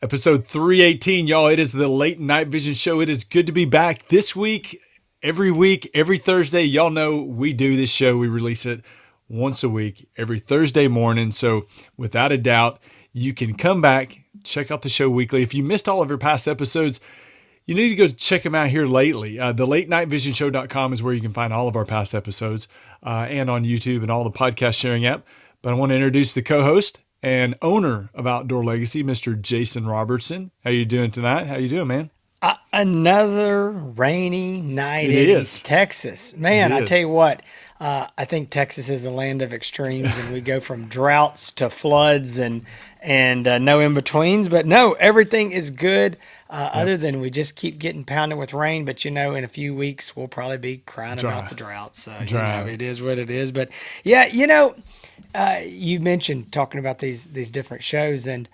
Episode 318, y'all. It is the Late Night Vision Show. It is good to be back this week, every Thursday. Y'all know we do this show. We release it once a week, every Thursday morning. So without a doubt, you can come back, check out the show weekly. If you missed all of our past episodes, you need to go check them out here lately. The latenightvision.show.com is where you can find all of our past episodes and on YouTube and all the podcast sharing app. But I want to introduce the co-host and owner of Outdoor Legacy, Mr. Jason Robertson. How you doing tonight? How you doing, man? Another rainy night It in is. East Texas. It Man, I tell is. you what, I think Texas is the land of extremes, and we go from droughts to floods and no in betweens. But no, everything is good. Yep. Other than we just keep getting pounded with rain. But in a few weeks we'll probably be crying about Dry. the drought. So Dry. it is what it is. But yeah, you mentioned talking about these different shows, and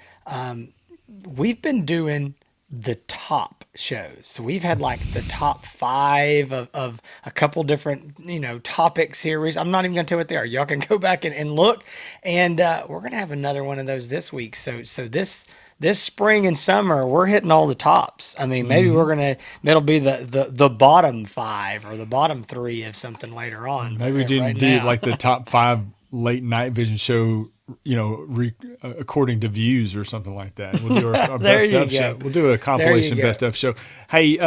we've been doing the top shows. So we've had like the top five of a couple different, topic series. I'm not even going to tell you what they are. Y'all can go back and look. And we're going to have another one of those this week. So this spring and summer, we're hitting all the tops. I mean, maybe Hmm. that'll be the bottom five or the bottom three of something later on. Maybe But we right didn't do now, like the top five late night vision show, according to views or something like that. We'll do our there best you of show. go. We'll do a There you compilation go. best of show. Hey,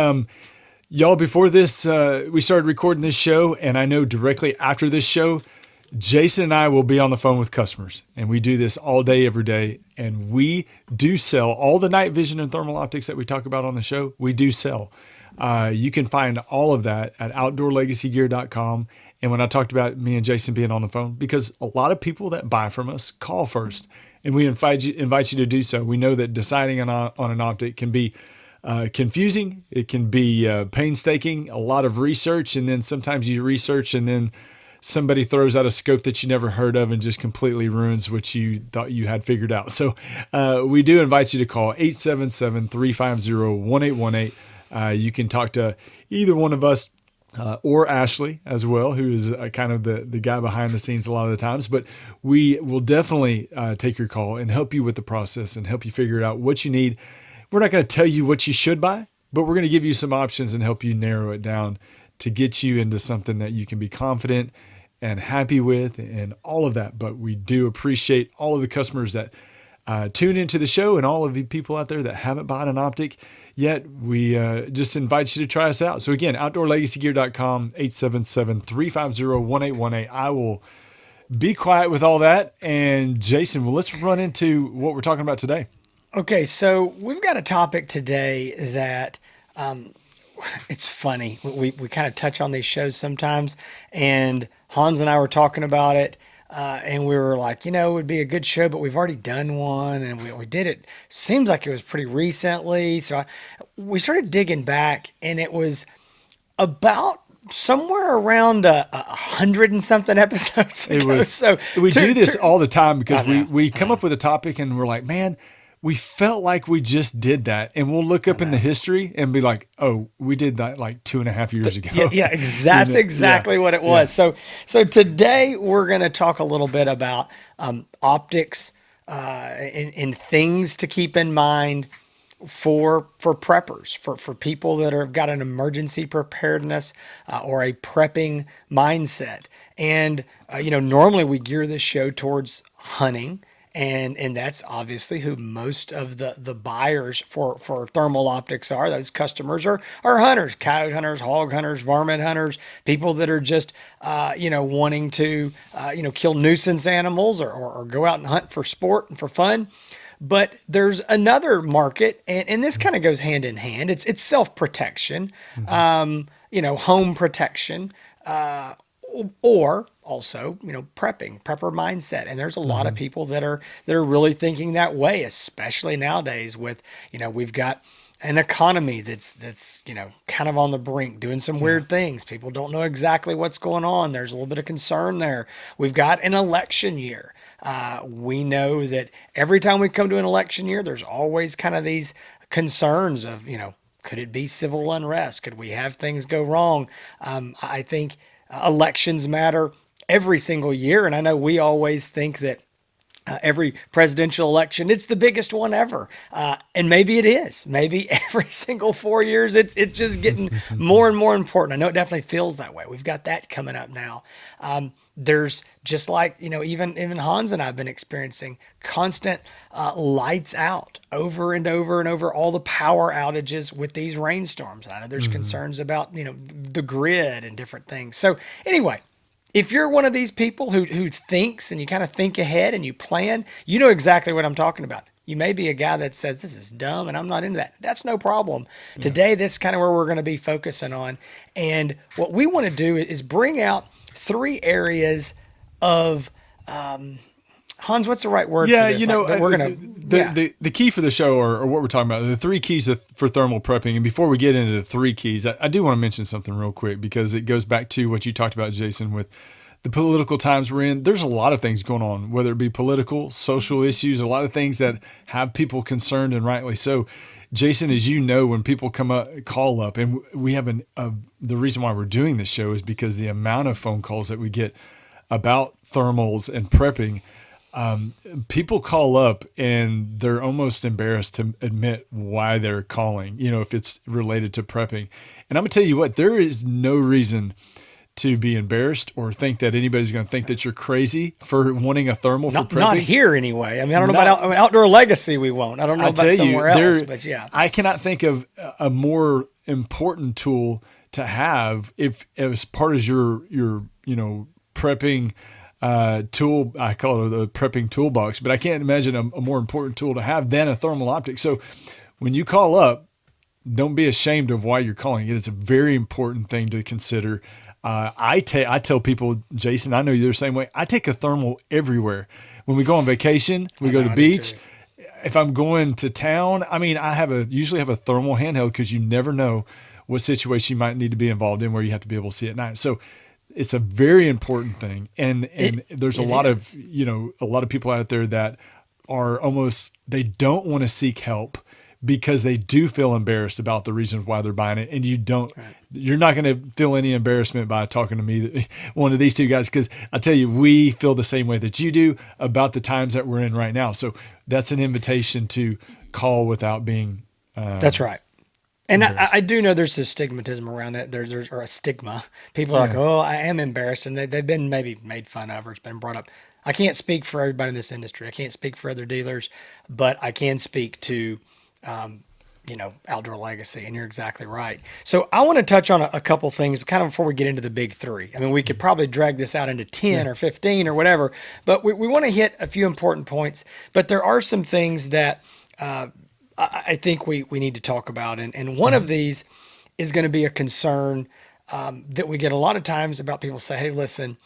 y'all, before this, we started recording this show, and I know directly after this show, Jason and I will be on the phone with customers, and we do this all day, every day. And we do sell all the night vision and thermal optics that we talk about on the show. We do sell. You can find all of that at outdoorlegacygear.com. And when I talked about me and Jason being on the phone, because a lot of people that buy from us call first, and we invite you to do so. We know that deciding on an optic can be confusing. It can be painstaking, a lot of research, and then sometimes you research and then somebody throws out a scope that you never heard of and just completely ruins what you thought you had figured out. So we do invite you to call 877-350-1818. You can talk to either one of us or Ashley as well, who is kind of the guy behind the scenes a lot of the times. But we will definitely take your call and help you with the process and help you figure out what you need. We're not going to tell you what you should buy, but we're going to give you some options and help you narrow it down to get you into something that you can be confident and happy with and all of that. But we do appreciate all of the customers that tune into the show and all of the people out there that haven't bought an optic yet. We just invite you to try us out. So again, outdoorlegacygear.com, 877-350-1818. I will be quiet with all that. And Jason, well, let's run into what we're talking about today. Okay, so we've got a topic today that it's funny. We kind of touch on these shows sometimes, and Hans and I were talking about it, and we were like, it would be a good show, but we've already done one, and we did it. Seems like it was pretty recently, so we started digging back, and it was about somewhere around 100 and something episodes It ago. was, So, we do this all the time I because we, know, we I come know, up with a topic and we're like, man, we felt like we just did that. And we'll look I up in the know. history and be like, oh, we did that like 2.5 years Yeah, ago. yeah, that's Yeah. exactly what it Yeah. was. So today we're going to talk a little bit about optics and things to keep in mind for preppers, for people that have got an emergency preparedness or a prepping mindset. And normally we gear this show towards hunting, and that's obviously who most of the buyers for thermal optics are. Those customers are hunters, coyote hunters, hog hunters, varmint hunters, people that are just wanting to kill nuisance animals or go out and hunt for sport and for fun. But there's another market, and this kind of goes hand in hand. It's self protection, Mm-hmm. home protection, or also prepper mindset. And there's a lot of Mm-hmm. people that are really thinking that way, especially nowadays with we've got an economy that's kind of on the brink, doing some Yeah. weird things. People don't know exactly what's going on. There's a little bit of concern there. We've got an election year. We know that every time we come to an election year, there's always kind of these concerns of, could it be civil unrest? Could we have things go wrong? I think elections matter every single year. And I know we always think that every presidential election. It's the biggest one ever. And maybe it is. Maybe every single 4 years, it's just getting more and more important. I know it definitely feels that way. We've got that coming up now. There's just like, even Hans and I have been experiencing constant lights out over and over and over, all the power outages with these rainstorms. And I know there's concerns about, the grid and different things. So anyway, if you're one of these people who thinks and you kind of think ahead and you plan, you know exactly what I'm talking about. You may be a guy that says, this is dumb and I'm not into that. That's no problem. Yeah. Today, this is kind of where we're going to be focusing on. And what we want to do is bring out 3 areas of, Hans, what's the right word for this? We're gonna the key for the show, or what we're talking about, the 3 keys for thermal prepping. And before we get into the 3 keys, I do want to mention something real quick, because it goes back to what you talked about, Jason, with the political times we're in. There's a lot of things going on, whether it be political, social issues, a lot of things that have people concerned, and rightly so. Jason, as you know, when people call up, and we have the reason why we're doing this show is because the amount of phone calls that we get about thermals and prepping. People call up and they're almost embarrassed to admit why they're calling, if it's related to prepping. And I'm gonna tell you what, there is no reason to be embarrassed or think that anybody's going to think that you're crazy for wanting a thermal for prepping. Not here anyway. I mean, I don't know about Outdoor Legacy. We won't. I don't know about somewhere else, but yeah. I cannot think of a more important tool to have if as part of your prepping tool. I call it the prepping toolbox, but I can't imagine a more important tool to have than a thermal optic. So when you call up, don't be ashamed of why you're calling it. It's a very important thing to consider. I tell people, Jason, I know you're the same way. I take a thermal everywhere. When we go on vacation, we go to the beach. If I'm going to town, I mean, usually have a thermal handheld, because you never know what situation you might need to be involved in where you have to be able to see at night. So it's a very important thing. And there's a lot of people out there that are they don't want to seek help because they do feel embarrassed about the reasons why they're buying it. And you're not going to feel any embarrassment by talking to me, one of these 2 guys, because I tell you, we feel the same way that you do about the times that we're in right now. So that's an invitation to call without being, that's right. And I do know there's a stigmatism around it. There's a stigma. People are like, oh, I am embarrassed. And they've been maybe made fun of, or it's been brought up. I can't speak for everybody in this industry. I can't speak for other dealers, but I can speak to, Outdoor Legacy, and you're exactly right. So I want to touch on a couple things kind of before we get into the big 3. I mean, we could probably drag this out into 10 or 15 or whatever, but we want to hit a few important points. But there are some things that I think we need to talk about. And one of these is going to be a concern that we get a lot of times about people say, hey, listen,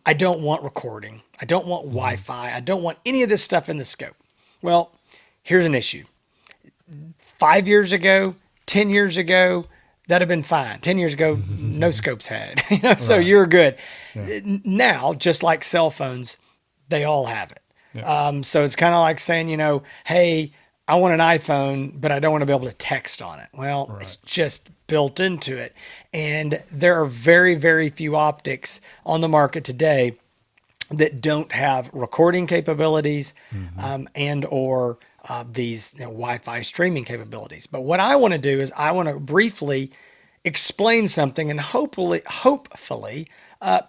I don't want recording. I don't want Wi-Fi. I don't want any of this stuff in the scope. Well, here's an issue. 5 years ago, 10 years ago, that'd have been fine. 10 years ago, no scopes had it, so you're good. Yeah. Now, just like cell phones, they all have it. Yeah. So it's kind of like saying, hey, I want an iPhone, but I don't want to be able to text on it. Well, It's just built into it. And there are very, very few optics on the market today that don't have recording capabilities and or these Wi-Fi streaming capabilities. But what I want to do is I want to briefly explain something and hopefully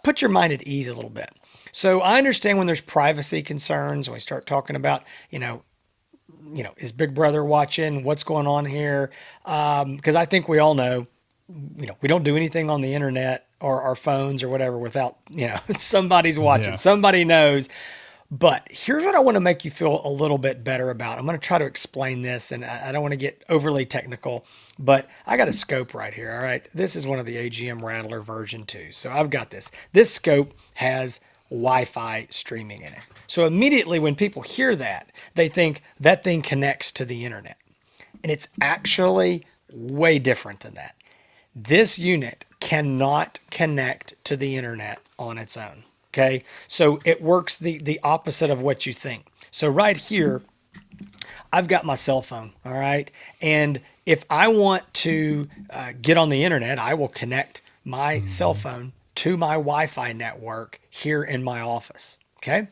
put your mind at ease a little bit. So I understand when there's privacy concerns, when we start talking about, is Big Brother watching? What's going on here? Because I think we all know, we don't do anything on the internet or our phones or whatever without, somebody's watching. Yeah. Somebody knows. But here's what I want to make you feel a little bit better about. I'm going to try to explain this, and I don't want to get overly technical, but I got a scope right here. All right. This is one of the AGM Rattler version 2. So I've got this. This scope has Wi-Fi streaming in it. So immediately when people hear that, they think that thing connects to the internet. And it's actually way different than that. This unit cannot connect to the internet on its own. Okay, so it works the opposite of what you think. So right here, I've got my cell phone, all right? And if I want to get on the internet, I will connect my cell phone to my Wi-Fi network here in my office, okay?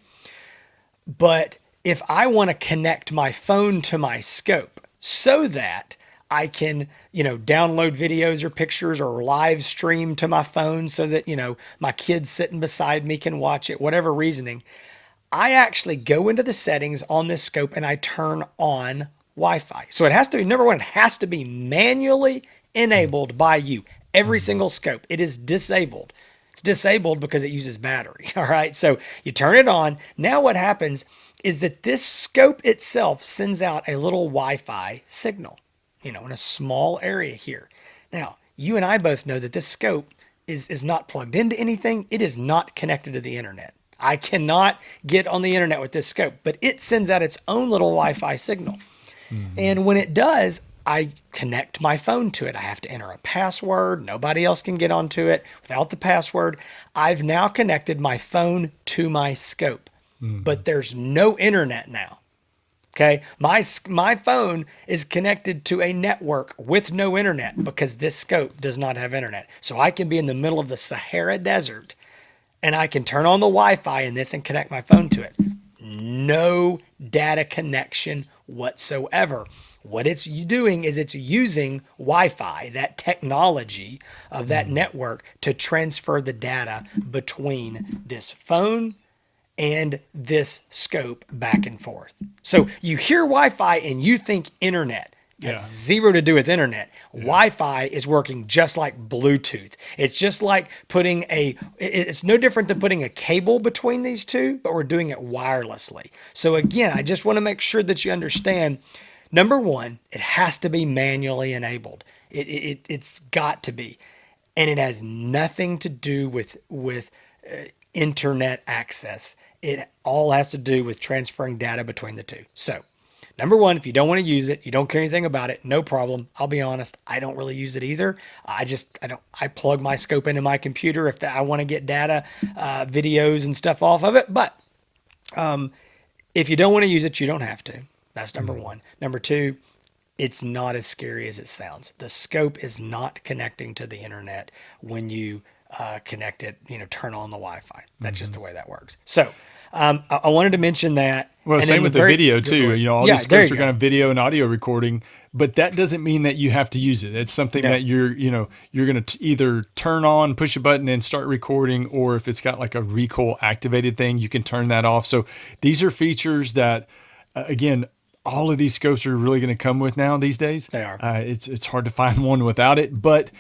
But if I want to connect my phone to my scope so that I can, download videos or pictures or live stream to my phone so that, my kids sitting beside me can watch it, whatever reasoning, I actually go into the settings on this scope and I turn on Wi-Fi. So it has to be, number one, it has to be manually enabled by you. Every single scope, it is disabled. It's disabled because it uses battery. All right. So you turn it on. Now what happens is that this scope itself sends out a little Wi-Fi signal, in a small area here. Now, you and I both know that this scope is not plugged into anything. It is not connected to the internet. I cannot get on the internet with this scope, but it sends out its own little Wi-Fi signal. And when it does, I connect my phone to it. I have to enter a password. Nobody else can get onto it without the password. I've now connected my phone to my scope, but there's no internet now. Okay. My phone is connected to a network with no internet because this scope does not have internet. So I can be in the middle of the Sahara Desert and I can turn on the Wi-Fi in this and connect my phone to it. No data connection whatsoever. What it's doing is it's using Wi-Fi, that technology of that network, to transfer the data between this phone and this scope back and forth. So you hear Wi-Fi and you think internet. Has zero to do with internet. Wi-Fi is working just like Bluetooth. It's just like it's no different than putting a cable between these two, but we're doing it wirelessly. So again, I just want to make sure that you understand, number one, it has to be manually enabled. It's got to be. And it has nothing to do with internet access. It all has to do with transferring data between the two. So, number one, if you don't want to use it, you don't care anything about it, no problem. I'll be honest, I don't really use it either. I plug my scope into my computer if I want to get data, videos and stuff off of it. But if you don't want to use it, you don't have to. That's number one. Number two, it's not as scary as it sounds. The scope is not connecting to the internet when you connect it, turn on the Wi-Fi. That's just the way that works. So I wanted to mention that. Well, and same with the video too. All these scopes are going to have video and audio recording, but that doesn't mean that you have to use it. It's something that you're going to either turn on, push a button and start recording, or if it's got like a recoil activated thing, you can turn that off. So these are features that, again, all of these scopes are really going to come with now these days. They are. It's hard to find one without it, but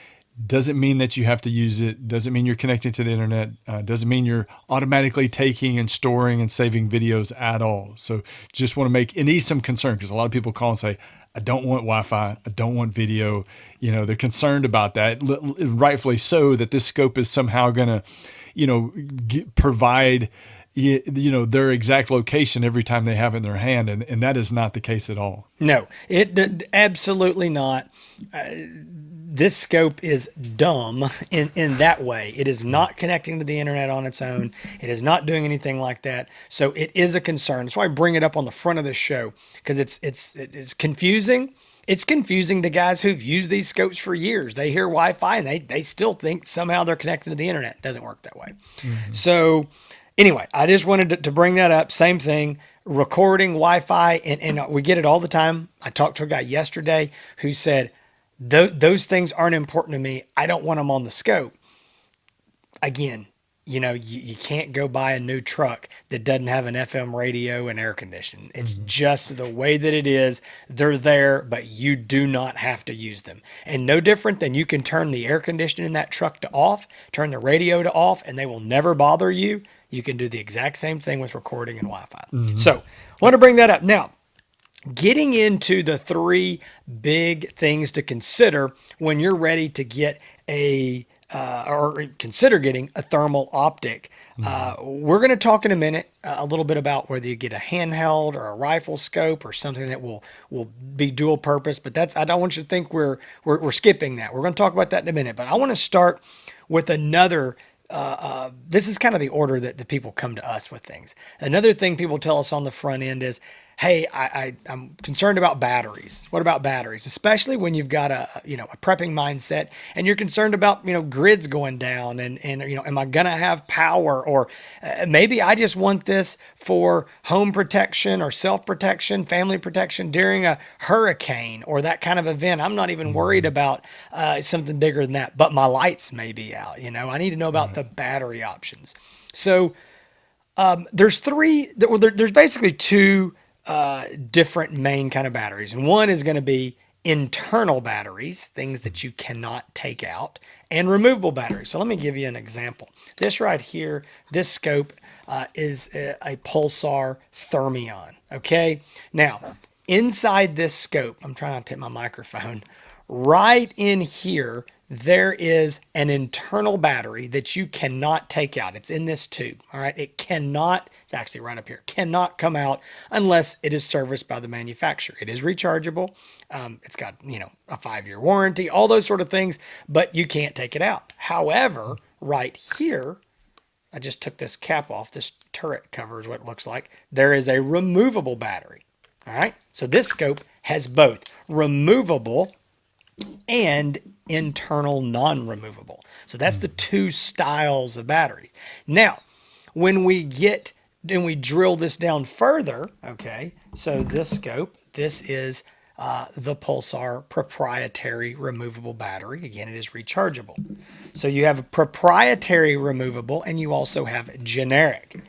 doesn't mean that you have to use it. Doesn't mean you're connected to the internet. Doesn't mean you're automatically taking and storing and saving videos at all. So just want to make it ease some concern, because a lot of people call and say, I don't want Wi-Fi. I don't want video. They're concerned about that, rightfully so, that this scope is somehow going to, provide, their exact location every time they have it in their hand. And that is not the case at all. No, absolutely not. This scope is dumb in that way. It is not connecting to the internet on its own. It is not doing anything like that. So it is a concern. That's why I bring it up on the front of this show, because it's confusing. It's confusing to guys who've used these scopes for years. They hear Wi-Fi and they still think somehow they're connected to the internet. It doesn't work that way. So anyway, I just wanted to bring that up. Same thing, recording Wi-Fi, and we get it all the time. I talked to a guy yesterday who said, those things aren't important to me. I don't want them on the scope. Again, you can't go buy a new truck that doesn't have an FM radio and air conditioning. It's just the way that it is. They're there, but you do not have to use them. And no different than you can turn the air conditioning in that truck to off, turn the radio to off, and they will never bother you. You can do the exact same thing with recording and Wi-Fi. So I want to bring that up. Now, getting into the three big things to consider when you're ready to get or consider getting a thermal optic. We're going to talk in a minute a little bit about whether you get a handheld or a rifle scope or something that will be dual purpose. But I don't want you to think we're skipping that. We're going to talk about that in a minute. But I want to start with another. This is kind of the order that the people come to us with things. Another thing people tell us on the front end is, hey, I'm concerned about batteries. What about batteries? Especially when you've got a prepping mindset and you're concerned about, grids going down and am I going to have power? Or maybe I just want this for home protection or self-protection, family protection during a hurricane or that kind of event. I'm not even worried about something bigger than that, but my lights may be out. I need to know about the battery options. So there's basically two different main kind of batteries. And one is going to be internal batteries, things that you cannot take out, and removable batteries. So let me give you an example. This right here, this scope is a Pulsar Thermion. Okay. Now, inside this scope, I'm trying not to hit my microphone. Right in here, there is an internal battery that you cannot take out. It's in this tube. All right. It's actually right up here, cannot come out unless it is serviced by the manufacturer. It is rechargeable. It's got, a 5-year warranty, all those sort of things, but you can't take it out. However, right here, I just took this cap off. This turret cover is what it looks like. There is a removable battery. All right. So this scope has both removable and internal non-removable. So that's the two styles of battery. Now, when we drill this down further, okay, so this scope, this is the Pulsar proprietary removable battery. Again, it is rechargeable. So you have a proprietary removable and you also have generic.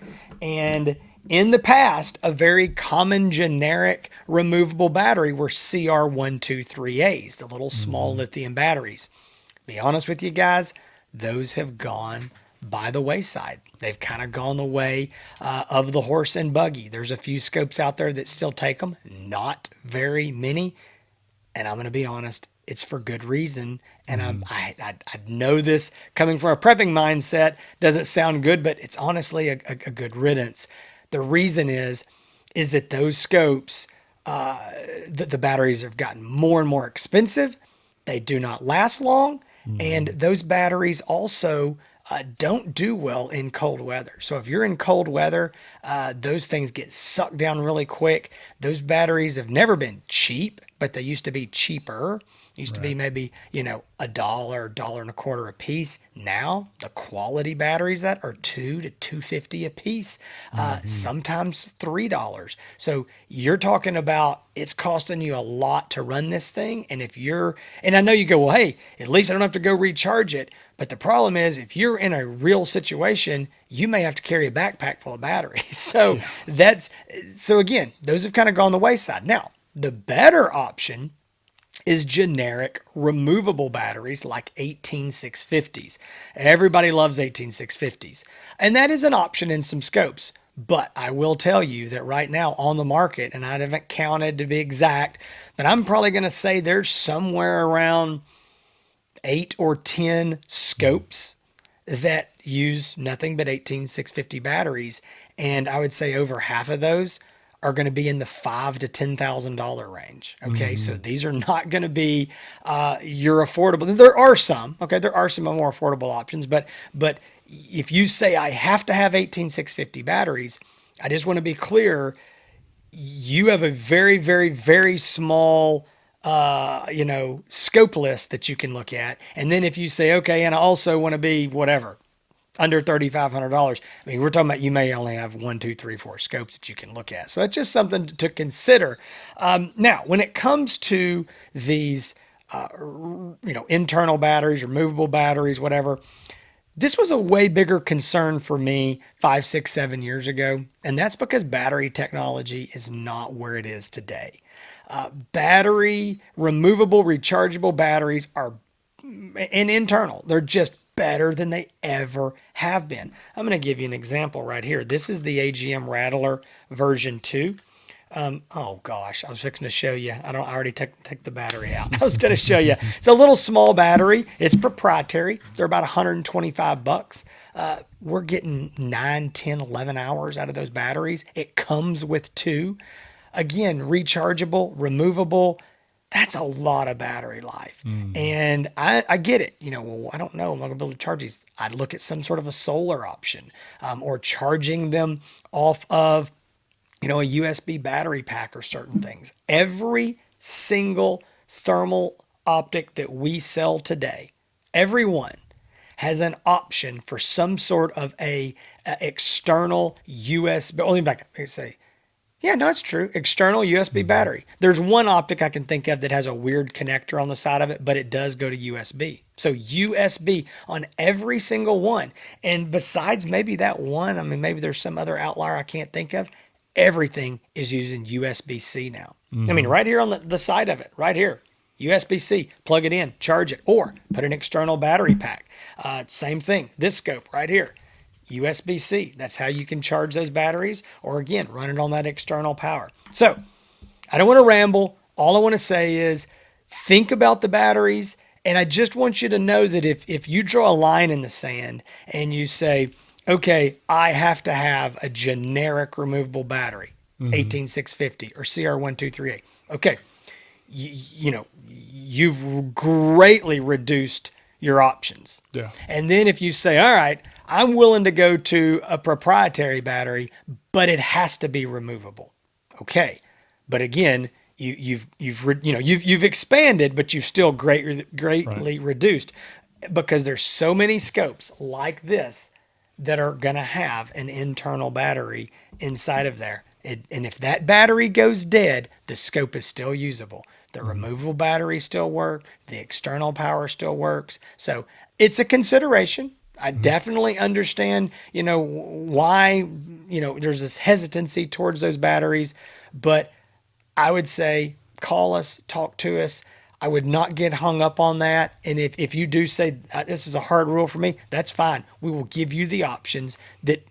And in the past, a very common generic removable battery were CR123As, the little small lithium batteries. Be honest with you guys, those have gone by the wayside. They've kind of gone the way of the horse and buggy. There's a few scopes out there that still take them, not very many. And I'm going to be honest, it's for good reason. And I know this coming from a prepping mindset doesn't sound good, but it's honestly a good riddance. The reason is that those scopes, the batteries have gotten more and more expensive. They do not last long. And those batteries also don't do well in cold weather. So if you're in cold weather, those things get sucked down really quick. Those batteries have never been cheap, but they used to be cheaper. Used to be maybe, $1, $1.25 a piece. Now the quality batteries that are $2 to $2.50 a piece, sometimes $3. So you're talking about it's costing you a lot to run this thing. And and I know you go, well, hey, at least I don't have to go recharge it. But the problem is if you're in a real situation, you may have to carry a backpack full of batteries. So so again, those have kind of gone the wayside. Now, the better option is generic removable batteries like 18650s. Everybody loves 18650s. And that is an option in some scopes. But I will tell you that right now on the market, and I haven't counted to be exact, but I'm probably going to say there's somewhere around 8 or 10 scopes that use nothing but 18650 batteries. And I would say over half of those are going to be in the $5,000 to $10,000 range. Okay. So these are not going to be, your affordable. There are some, okay. There are some more affordable options, but if you say I have to have 18650 batteries, I just want to be clear. You have a very, very, very small, scope list that you can look at. And then if you say, okay, and I also want to be whatever, under $3,500. I mean, we're talking about you may only have 1, 2, 3, 4 scopes that you can look at. So it's just something to consider. Now, when it comes to these, internal batteries, removable batteries, whatever, this was a way bigger concern for me 5, 6, 7 years ago. And that's because battery technology is not where it is today. Battery, removable, rechargeable batteries are, and internal, they're just better than they ever have been. I'm going to give you an example right here. This is the AGM Rattler version 2. Oh gosh, I was fixing to show you. I already took the battery out. I was going to show you. It's a little small battery. It's proprietary. They're about $125. We're getting 9, 10, 11 hours out of those batteries. It comes with 2. Again, rechargeable, removable. That's a lot of battery life. And I get it. Well, I don't know. I'm not going to be able to charge these. I'd look at some sort of a solar option, or charging them off of a USB battery pack or certain things. Every single thermal optic that we sell today, every one has an option for some sort of a external USB. Only back up. I say, yeah, no, it's true. External USB battery. There's one optic I can think of that has a weird connector on the side of it, but it does go to USB. So USB on every single one. And besides maybe that one, I mean, maybe there's some other outlier I can't think of. Everything is using USB-C now. I mean, right here on the side of it, right here. USB-C, plug it in, charge it, or put an external battery pack. Same thing, this scope right here. USB-C. That's how you can charge those batteries, or again, run it on that external power. So I don't want to ramble. All I want to say is think about the batteries. And I just want you to know that if you draw a line in the sand and you say, okay, I have to have a generic removable battery, 18650 or CR1238. Okay, you've greatly reduced your options. Yeah. And then if you say, all right, I'm willing to go to a proprietary battery, but it has to be removable. Okay. But again, you've expanded, but you've still greatly reduced, because there's so many scopes like this that are going to have an internal battery inside of there. And if that battery goes dead, the scope is still usable. The removable batteries still work. The external power still works. So it's a consideration. I definitely understand, why, there's this hesitancy towards those batteries, but I would say call us, talk to us. I would not get hung up on that. And if you do say this is a hard rule for me, that's fine. We will give you the options that,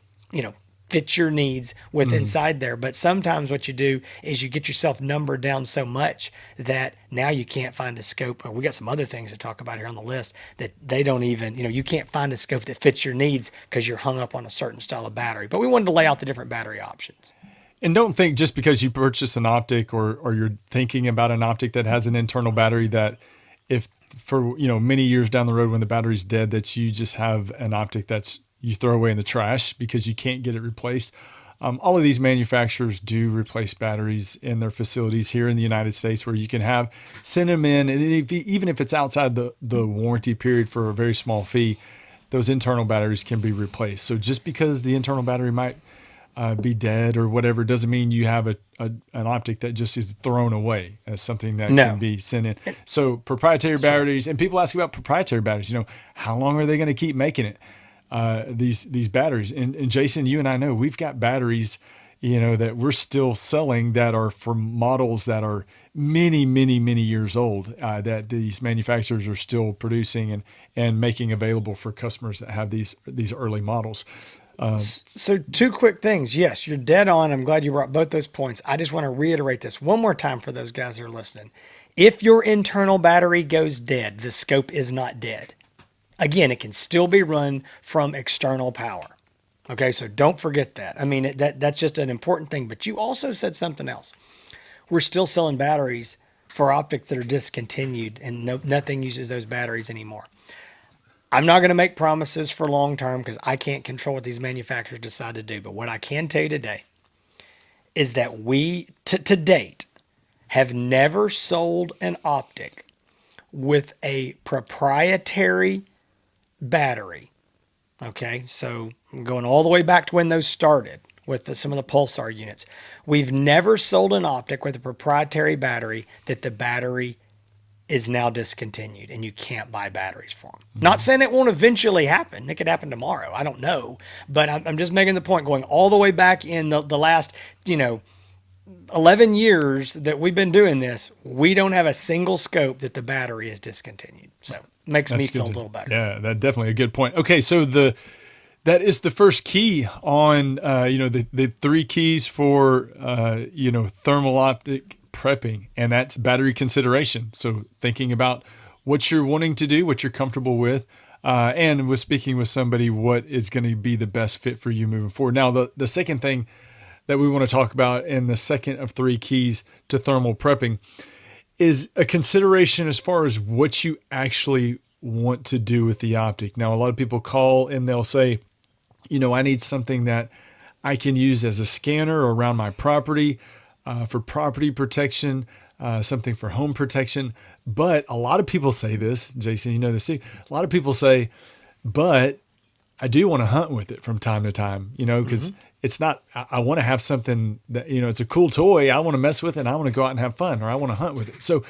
fit your needs with inside there. But sometimes what you do is you get yourself numbered down so much that now you can't find a scope. Or we got some other things to talk about here on the list that they don't even, you can't find a scope that fits your needs because you're hung up on a certain style of battery. But we wanted to lay out the different battery options. And don't think just because you purchase an optic or you're thinking about an optic that has an internal battery that if for, many years down the road when the battery's dead, that you just have an optic that's you throw away in the trash because you can't get it replaced. All of these manufacturers do replace batteries in their facilities here in the United States, where you can send them in, and even if it's outside the warranty period for a very small fee, those internal batteries can be replaced. So just because the internal battery might be dead or whatever doesn't mean you have an optic that just is thrown away as something that can be sent in. So proprietary batteries, and people ask about proprietary batteries. How long are they going to keep making it? These batteries, and Jason, you and I know we've got batteries, that we're still selling that are for models that are many, many, many years old, that these manufacturers are still producing and making available for customers that have these early models. So two quick things. Yes, you're dead on. I'm glad you brought both those points. I just want to reiterate this one more time for those guys that are listening. If your internal battery goes dead, the scope is not dead. Again, it can still be run from external power. Okay, so don't forget that. I mean, that's just an important thing. But you also said something else. We're still selling batteries for optics that are discontinued, and nothing uses those batteries anymore. I'm not going to make promises for long term because I can't control what these manufacturers decide to do. But what I can tell you today is that we, to date, have never sold an optic with a proprietary battery. Okay, so I'm going all the way back to when those started with some of the pulsar units. We've never sold an optic with a proprietary battery that the battery is now discontinued and you can't buy batteries for them. Not saying it won't eventually happen. It could happen tomorrow. I don't know. But I'm just making the point, going all the way back in the last, 11 years that we've been doing this, we don't have a single scope that the battery is discontinued. So it makes me feel a little better. Yeah, that's definitely a good point. Okay, so that is the first key on, the three keys for, thermal optic prepping, and that's battery consideration. So thinking about what you're wanting to do, what you're comfortable with, and with speaking with somebody, what is going to be the best fit for you moving forward. Now, the second thing that we want to talk about, and the second of three keys to thermal prepping, is a consideration as far as what you actually want to do with the optic. Now, a lot of people call and they'll say, I need something that I can use as a scanner around my property for property protection, something for home protection. But a lot of people say this, Jason, you know this too. A lot of people say, but I do want to hunt with it from time to time, because it's not, I want to have something that, it's a cool toy. I want to mess with it and I want to go out and have fun, or I want to hunt with it. So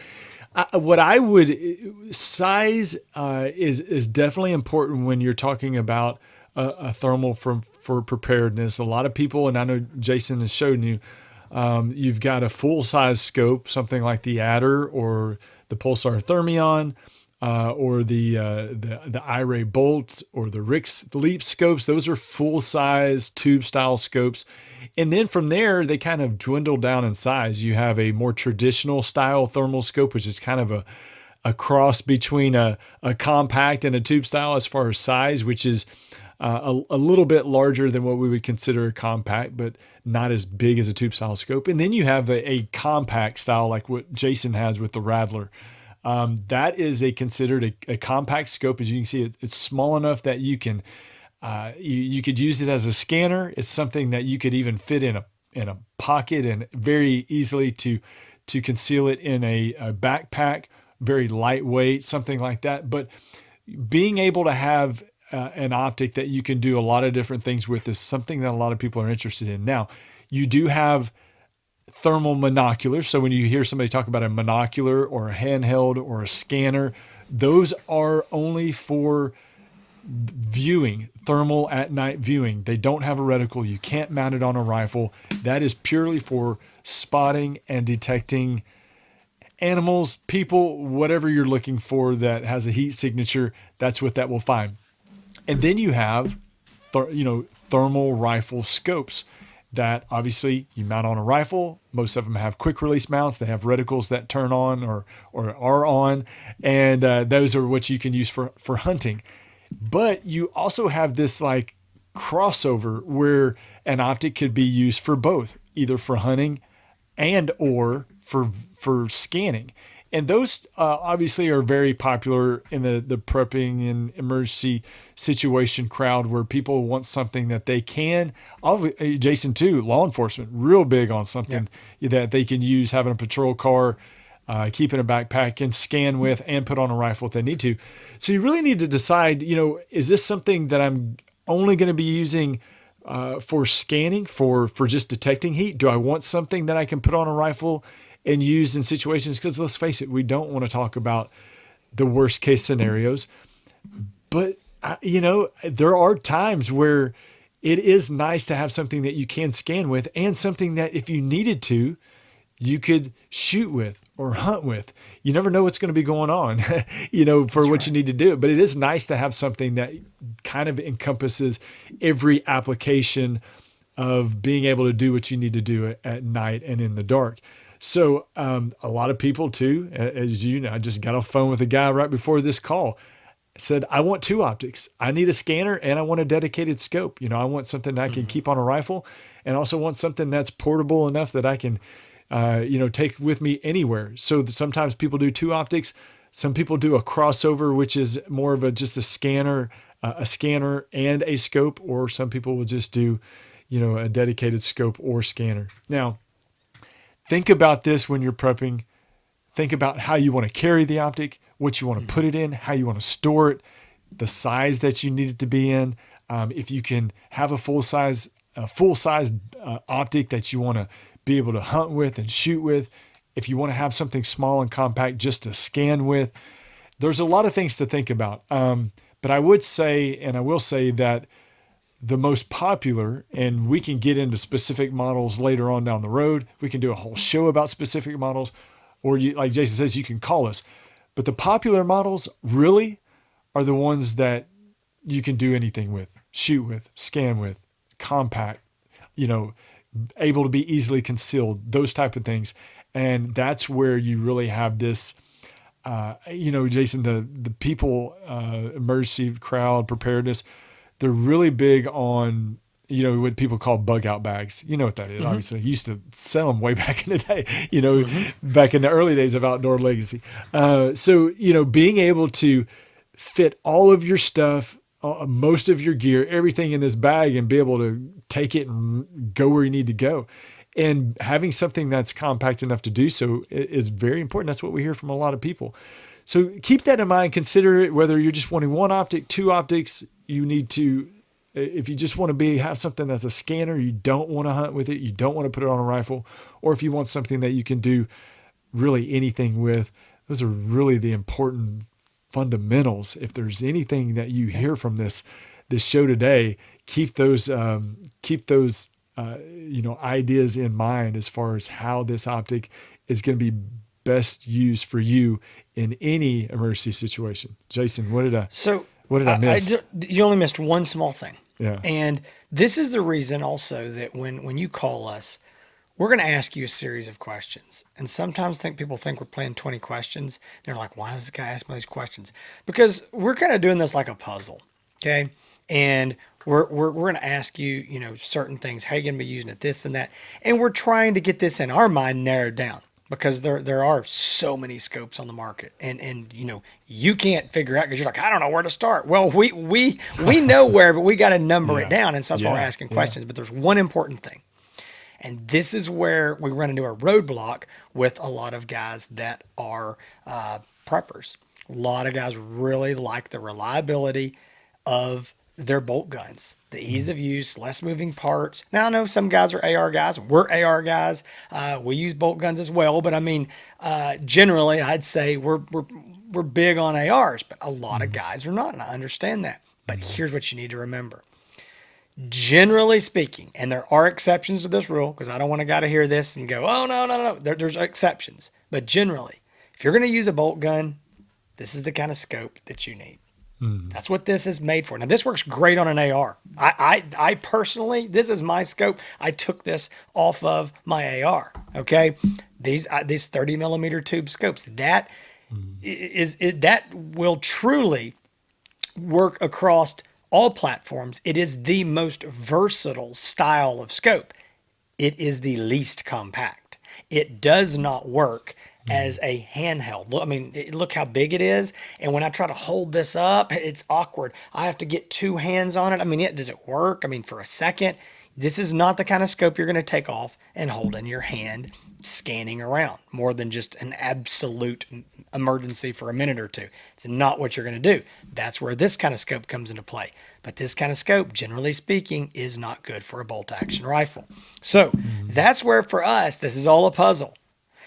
what I would size is definitely important when you're talking about a thermal for preparedness. A lot of people, and I know Jason has shown you, you've got a full size scope, something like the Adder or the Pulsar Thermion, or the iRay Bolt or the Rix Leap scopes. Those are full size tube style scopes. And then from there, they kind of dwindle down in size. You have a more traditional style thermal scope, which is kind of a cross between a compact and a tube style as far as size, which is a little bit larger than what we would consider a compact, but not as big as a tube style scope. And then you have a compact style like what Jason has with the Rattler. That is considered a compact scope. As you can see, it's small enough that you can you could use it as a scanner. It's something that you could even fit in a pocket and very easily to conceal it in a backpack, very lightweight, something like that. But being able to have an optic that you can do a lot of different things with is something that a lot of people are interested in. Now, you do have thermal monoculars. So when you hear somebody talk about a monocular or a handheld or a scanner, those are only for viewing, thermal at night viewing. They don't have a reticle. You can't mount it on a rifle. That is purely for spotting and detecting animals, people, whatever you're looking for that has a heat signature. That's what that will find. And then you have, thermal rifle scopes that obviously you mount on a rifle. Most of them have quick release mounts. They have reticles that turn on or are on. And those are what you can use for hunting. But you also have this like crossover where an optic could be used for both, either for hunting and or for scanning. And those obviously are very popular in the prepping and emergency situation crowd where people want something that they can. Jason, too, law enforcement, real big on something that they can use, having a patrol car, keep in a backpack and scan with and put on a rifle if they need to. So you really need to decide, is this something that I'm only going to be using for scanning, for just detecting heat? Do I want something that I can put on a rifle and use in situations? Because let's face it, we don't want to talk about the worst case scenarios. But, there are times where it is nice to have something that you can scan with and something that if you needed to, you could shoot with or hunt with. You never know what's going to be going on, for what you need to do. But it is nice to have something that kind of encompasses every application of being able to do what you need to do at night and in the dark. So a lot of people too, as you know, I just got off the phone with a guy right before this call, said, I want two optics. I need a scanner and I want a dedicated scope. I want something that I can keep on a rifle and also want something that's portable enough that I can take with me anywhere. So sometimes people do two optics. Some people do a crossover, which is more of just a scanner and a scope, or some people will just do, a dedicated scope or scanner. Now, think about this when you're prepping. Think about how you want to carry the optic, what you want to put it in, how you want to store it, the size that you need it to be in. If you can have a full size optic that you want to be able to hunt with and shoot with. If you want to have something small and compact just to scan with, there's a lot of things to think about. But I would say, and I will say that the most popular, and we can get into specific models later on down the road. We can do a whole show about specific models, or like Jason says, you can call us. But the popular models really are the ones that you can do anything with, shoot with, scan with, compact, able to be easily concealed, those type of things. And that's where you really have this, Jason, the people, emergency crowd preparedness, they're really big on, what people call bug out bags. You know what that is, obviously. You used to sell them way back in the day, back in the early days of Outdoor Legacy. So, being able to fit all of your stuff most of your gear, everything in this bag, and be able to take it and go where you need to go. And having something that's compact enough to do so is very important. That's what we hear from a lot of people. So keep that in mind. Consider it, whether you're just wanting one optic, two optics. You need to, if you just want to have something that's a scanner, you don't want to hunt with it, you don't want to put it on a rifle, or if you want something that you can do really anything with. Those are really the important fundamentals. If there's anything that you hear from this show today, keep those ideas in mind as far as how this optic is going to be best used for you in any emergency situation. Jason, what did I miss? You only missed one small thing. Yeah. And this is the reason also that when you call us, we're going to ask you a series of questions. And sometimes people think we're playing 20 questions. They're like, why does this guy ask me these questions? Because we're kind of doing this like a puzzle. Okay. And we're going to ask you, certain things, how you're going to be using it, this and that. And we're trying to get this in our mind narrowed down, because there are so many scopes on the market, and you can't figure out, because you're like, I don't know where to start. Well, we know where, but we got to number it down. And so that's why we're asking questions. But there's one important thing. And this is where we run into a roadblock with a lot of guys that are preppers. A lot of guys really like the reliability of their bolt guns, the ease of use, less moving parts. Now, I know some guys are AR guys. We're AR guys. We use bolt guns as well. But I mean, generally, I'd say we're big on ARs, but a lot of guys are not, and I understand that. But here's what you need to remember. Generally speaking, and there are exceptions to this rule, because I don't want a guy to hear this and go, oh, no. There's exceptions. But generally, if you're going to use a bolt gun, this is the kind of scope that you need. That's what this is made for. Now, this works great on an AR. I personally, this is my scope. I took this off of my AR. Okay, these 30 millimeter tube scopes, that will truly work across all platforms. It is the most versatile style of scope. It is the least compact. It does not work as a handheld. Look, I mean, look how big it is. And when I try to hold this up, it's awkward. I have to get two hands on it. I mean, does it work? I mean, for a second, this is not the kind of scope you're going to take off and hold in your hand scanning around more than just an absolute emergency for a minute or two. It's not what you're going to do. That's where this kind of scope comes into play. But this kind of scope, generally speaking, is not good for a bolt action rifle. So that's where, for us, this is all a puzzle.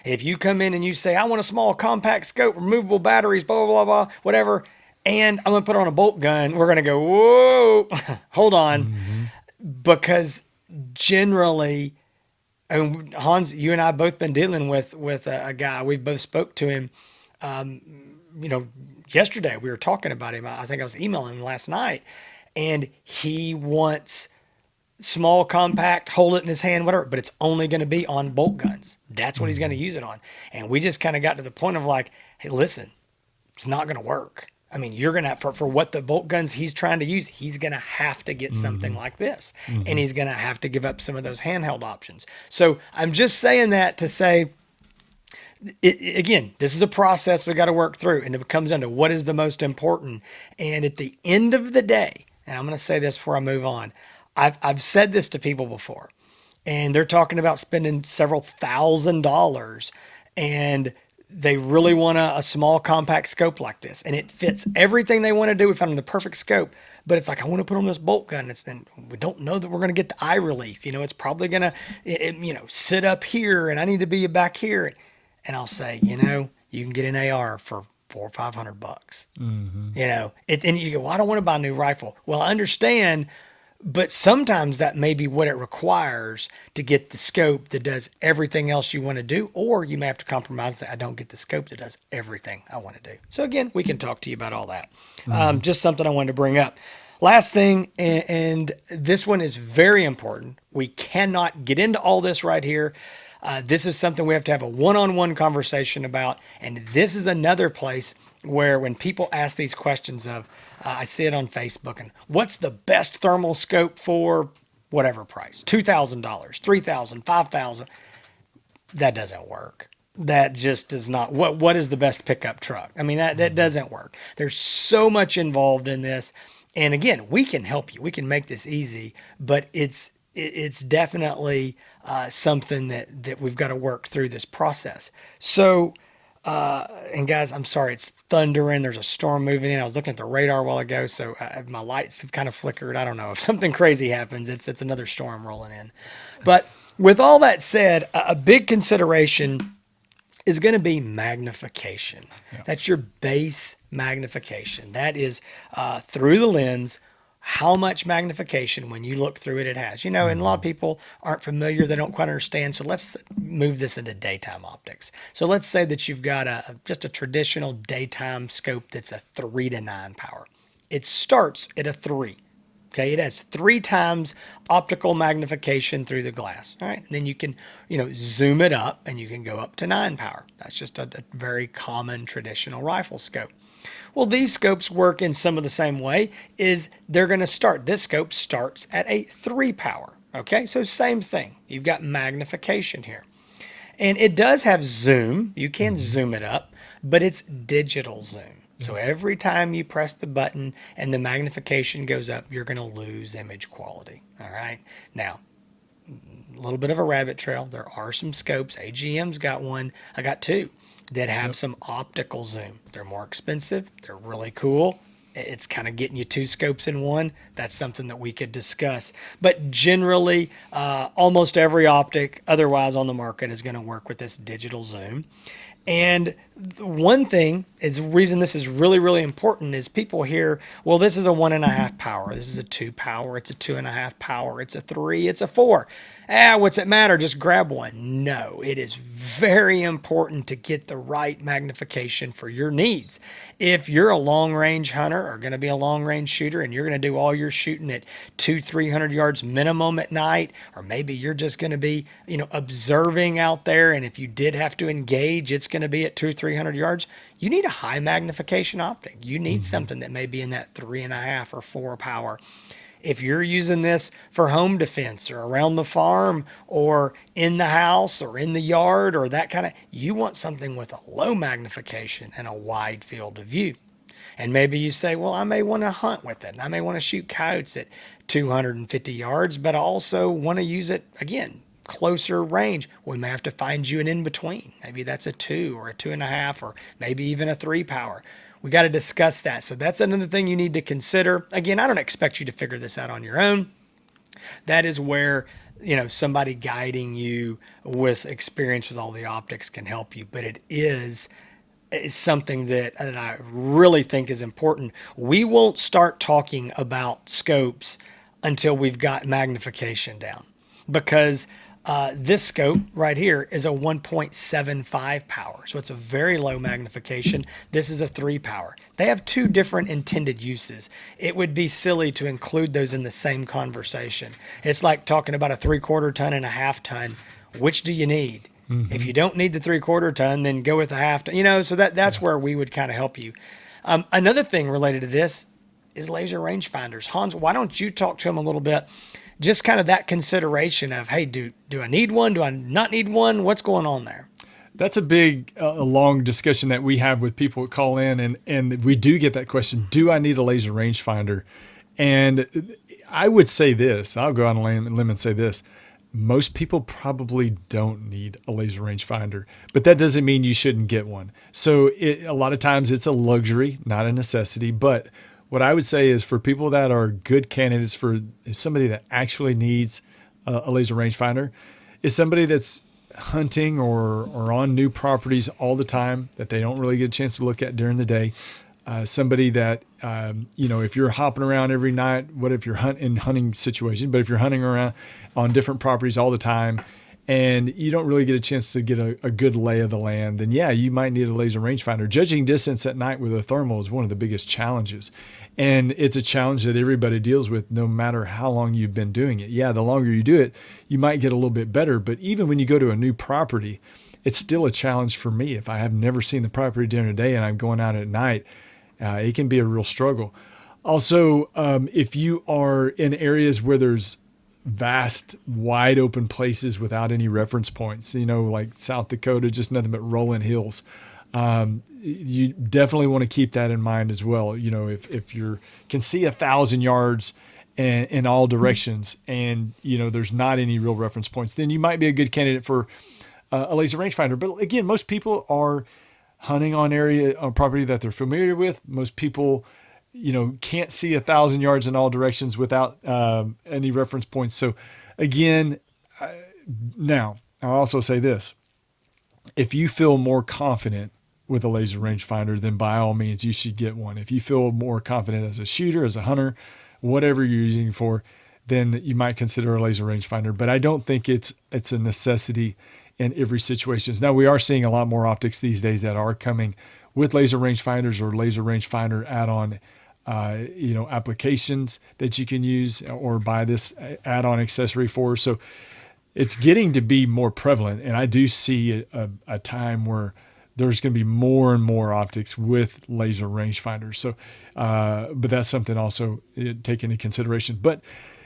If you come in and you say, I want a small compact scope, removable batteries, blah, blah, blah, blah, whatever, and I'm going to put on a bolt gun, we're going to go, whoa, hold on. Because generally, and Hans, you and I both been dealing with a guy. We both spoke to him, yesterday. We were talking about him. I think I was emailing him last night, and he wants small, compact, hold it in his hand, whatever, but it's only going to be on bolt guns. That's what he's going to use it on. And we just kind of got to the point of like, hey, listen, it's not going to work. I mean, you're going to have, for what the bolt guns he's trying to use, he's going to have to get something like this. And he's going to have to give up some of those handheld options. So I'm just saying that to say, again, this is a process we got to work through. And it comes down to what is the most important. And at the end of the day, and I'm going to say this before I move on, I've said this to people before, and they're talking about spending several $1,000s, and they really want a small compact scope like this, and it fits everything they want to do. We found the perfect scope, but it's like, I want to put on this bolt gun. And we don't know that we're going to get the eye relief. It's probably going to, sit up here, and I need to be back here. And I'll say, you can get an AR for $400 or $500. And you go, well, I don't want to buy a new rifle. Well, I understand. But sometimes that may be what it requires to get the scope that does everything else you want to do, or you may have to compromise that I don't get the scope that does everything I want to do. So again, we can talk to you about all that. Just something I wanted to bring up. Last thing, and this one is very important. We cannot get into all this right here. This is something we have to have a one-on-one conversation about. And this is another place where when people ask these questions of, I see it on Facebook, and what's the best thermal scope for whatever price, $2,000, $3,000, $5,000, that doesn't work. That just does not. What is the best pickup truck? I mean, that doesn't work. There's so much involved in this. And again, we can help you. We can make this easy, but it's definitely something that we've got to work through this process. So, and guys, I'm sorry, it's thundering. There's a storm moving in. I was looking at the radar a while ago, so my lights have kind of flickered. I don't know if something crazy happens. It's another storm rolling in. But with all that said, a big consideration is going to be magnification. Yeah. That's your base magnification. That is through the lens, how much magnification when you look through it has. And a lot of people aren't familiar, they don't quite understand. So let's move this into daytime optics. So let's say that you've got just a traditional daytime scope that's a 3 to 9 power. It starts at a 3. Okay, it has 3 times optical magnification through the glass. All right, and then you can, zoom it up and you can go up to 9 power. That's just a very common traditional rifle scope. Well, these scopes work in some of the same way. Is they're going to start. This scope starts at a 3 power. Okay, so same thing. You've got magnification here, and it does have zoom. You can zoom it up, but it's digital zoom. So every time you press the button and the magnification goes up, you're going to lose image quality. All right. Now, a little bit of a rabbit trail. There are some scopes. AGM's got one. I got two that have some optical zoom. They're more expensive. They're really cool. It's kind of getting you 2 scopes in one. That's something that we could discuss. But generally, almost every optic otherwise on the market is going to work with this digital zoom. And one thing is the reason this is really, really important is people hear, well, this is a 1.5 power. This is a 2 power. It's a 2.5 power. It's a 3. It's a 4. What's it matter? Just grab one. No, it is very important to get the right magnification for your needs. If you're a long range hunter or going to be a long range shooter and you're going to do all your shooting at 200-300 yards minimum at night, or maybe you're just going to be, observing out there. And if you did have to engage, it's going to be at 200-300 yards. You need a high magnification optic. You need something that may be in that 3.5 or 4 power. If you're using this for home defense or around the farm or in the house or in the yard or that kind of, you want something with a low magnification and a wide field of view. And maybe you say, well, I may want to hunt with it. I may want to shoot coyotes at 250 yards, but I also want to use it, again, closer range. We may have to find you an in-between. Maybe that's a 2 or a 2.5 or maybe even a 3 power. We got to discuss that. So that's another thing you need to consider. Again, I don't expect you to figure this out on your own. That is where, somebody guiding you with experience with all the optics can help you. But it's something that I really think is important. We won't start talking about scopes until we've got magnification down, because this scope right here is a 1.75 power. So it's a very low magnification. This is a 3 power. They have 2 different intended uses. It would be silly to include those in the same conversation. It's like talking about a 3/4 ton and a 1/2 ton. Which do you need? If you don't need the 3/4 ton, then go with the 1/2 ton. So that's where we would kind of help you. Another thing related to this is laser rangefinders. Hans, why don't you talk to him a little bit? Just kind of that consideration of, hey, do I need one? Do I not need one? What's going on there? That's a big, long discussion that we have with people that call in, and we do get that question: do I need a laser rangefinder? And I would say this: I'll go out on a limb and say this: most people probably don't need a laser rangefinder, but that doesn't mean you shouldn't get one. So a lot of times it's a luxury, not a necessity. But what I would say is, for people that are good candidates for somebody that actually needs a laser rangefinder, is somebody that's hunting or on new properties all the time that they don't really get a chance to look at during the day. Somebody that, if you're hopping around every night, what if you're in hunting situations, but if you're hunting around on different properties all the time and you don't really get a chance to get a good lay of the land, then yeah, you might need a laser rangefinder. Judging distance at night with a thermal is one of the biggest challenges. And it's a challenge that everybody deals with no matter how long you've been doing it. Yeah, the longer you do it, you might get a little bit better. But even when you go to a new property, it's still a challenge for me. If I have never seen the property during the day and I'm going out at night, it can be a real struggle. Also, if you are in areas where there's vast, wide open places without any reference points, like South Dakota, just nothing but rolling hills. You definitely want to keep that in mind as well. You know, if you can see 1,000 yards in all directions, and you know there's not any real reference points, then you might be a good candidate for a laser rangefinder. But again, most people are hunting on property that they're familiar with. Most people, you know, can't see 1,000 yards in all directions without any reference points. So again, now I'll also say this: if you feel more confident with a laser rangefinder, then by all means you should get one. If you feel more confident as a shooter, as a hunter, whatever you're using for, then you might consider a laser rangefinder. But I don't think it's a necessity in every situation. Now we are seeing a lot more optics these days that are coming with laser rangefinders or laser rangefinder add-on applications that you can use or buy this add-on accessory for. So it's getting to be more prevalent, and I do see a time where there's going to be more and more optics with laser rangefinders. So, but that's something also take into consideration. But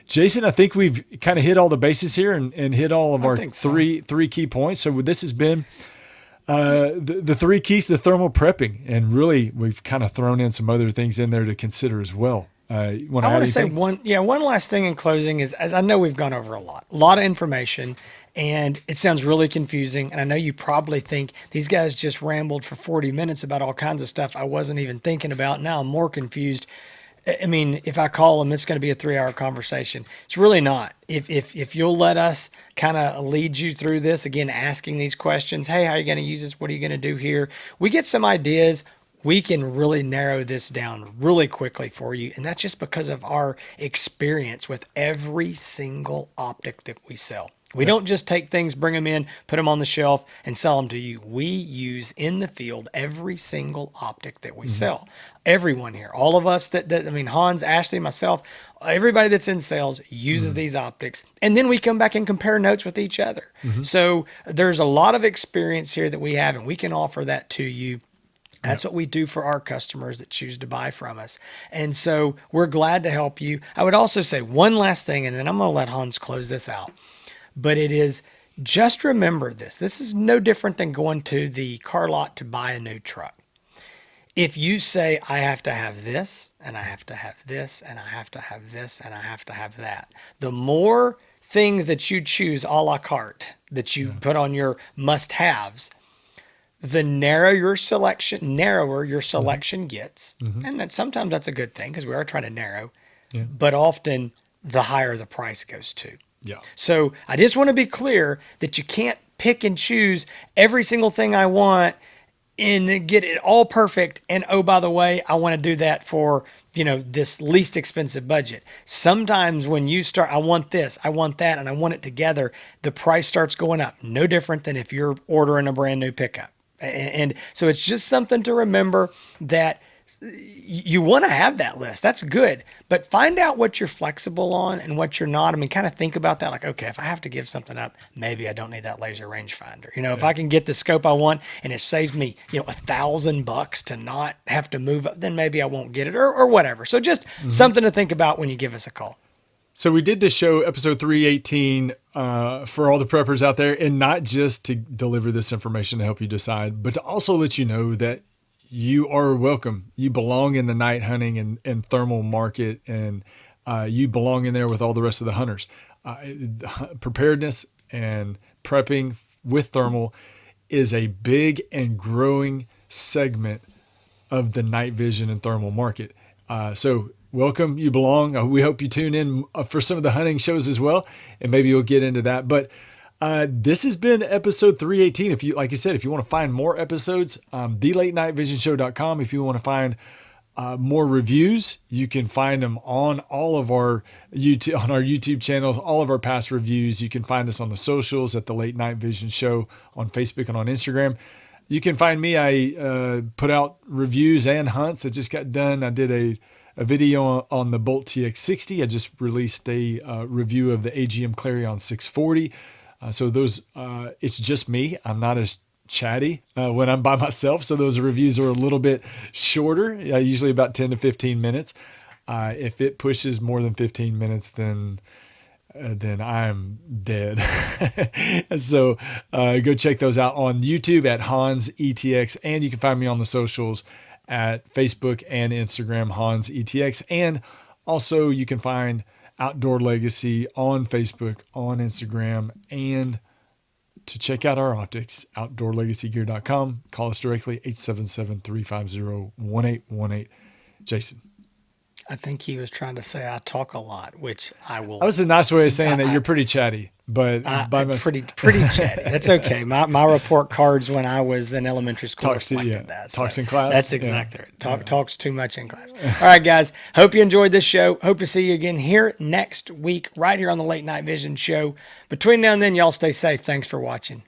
Jason, I think we've kind of hit all the bases here and hit all of our three key points. So this has been the three keys to thermal prepping, and really we've kind of thrown in some other things in there to consider as well. I want to say one last thing in closing is, as I know we've gone over a lot of information, and it sounds really confusing. And I know you probably think these guys just rambled for 40 minutes about all kinds of stuff I wasn't even thinking about. Now I'm more confused. I mean, if I call them, it's going to be a 3-hour conversation. It's really not. If you'll let us kind of lead you through this, again, asking these questions, hey, how are you going to use this? What are you going to do here? We get some ideas. We can really narrow this down really quickly for you. And that's just because of our experience with every single optic that we sell. We don't just take things, bring them in, put them on the shelf, and sell them to you. We use in the field every single optic that we sell. Everyone here, all of us Hans, Ashley, myself, everybody that's in sales uses these optics. And then we come back and compare notes with each other. So there's a lot of experience here that we have, and we can offer that to you. That's what we do for our customers that choose to buy from us. And so we're glad to help you. I would also say one last thing, and then I'm going to let Hans close this out. But it is, just remember this. This is no different than going to the car lot to buy a new truck. If you say, I have to have this, and I have to have this, and I have to have this, and I have to have that, the more things that you choose a la carte that you put on your must-haves, the narrower your selection gets. And that sometimes that's a good thing because we are trying to narrow, but often the higher the price goes to. Yeah. So I just want to be clear that you can't pick and choose every single thing I want and get it all perfect. And oh, by the way, I want to do that for, this least expensive budget. Sometimes when you start, I want this, I want that, and I want it together, the price starts going up. No different than if you're ordering a brand new pickup. And so it's just something to remember that you want to have that list. That's good. But find out what you're flexible on and what you're not. I mean, kind of think about that. Like, okay, if I have to give something up, maybe I don't need that laser rangefinder. If I can get the scope I want and it saves me, $1,000 to not have to move up, then maybe I won't get it or whatever. So just something to think about when you give us a call. So we did this show, episode 318, for all the preppers out there, and not just to deliver this information to help you decide, but to also let you know that you are welcome. You belong in the night hunting and thermal market, and you belong in there with all the rest of the hunters. Preparedness and prepping with thermal is a big and growing segment of the night vision and thermal market. So welcome, you belong. We hope you tune in for some of the hunting shows as well, and maybe you'll get into that. But this has been episode 318. If you, like I said, if you want to find more episodes, thelatenightvision.show.com. If you want to find more reviews, you can find them on all of our YouTube channels, all of our past reviews. You can find us on the socials at the Late Night Vision Show on Facebook and on Instagram. You can find me. I put out reviews and hunts. I just got done. I did a video on the Bolt TX60. I just released a review of the AGM Clarion 640. So those, it's just me. I'm not as chatty when I'm by myself. So those reviews are a little bit shorter, usually about 10 to 15 minutes. If it pushes more than 15 minutes, then then I'm dead. So go check those out on YouTube at Hans ETX, and you can find me on the socials at Facebook and Instagram, Hans ETX, and also you can find Outdoor Legacy on Facebook, on Instagram, and to check out our optics, outdoorlegacygear.com. Call us directly, 877-350-1818. Jason. I think he was trying to say I talk a lot, which I will. That was a nice way of saying that you're pretty chatty, but pretty chatty. That's okay. My report cards when I was in elementary school reflected that. Talks in class. That's exactly right. Talks too much in class. All right, guys. Hope you enjoyed this show. Hope to see you again here next week, right here on the Late Night Vision Show. Between now and then, y'all stay safe. Thanks for watching.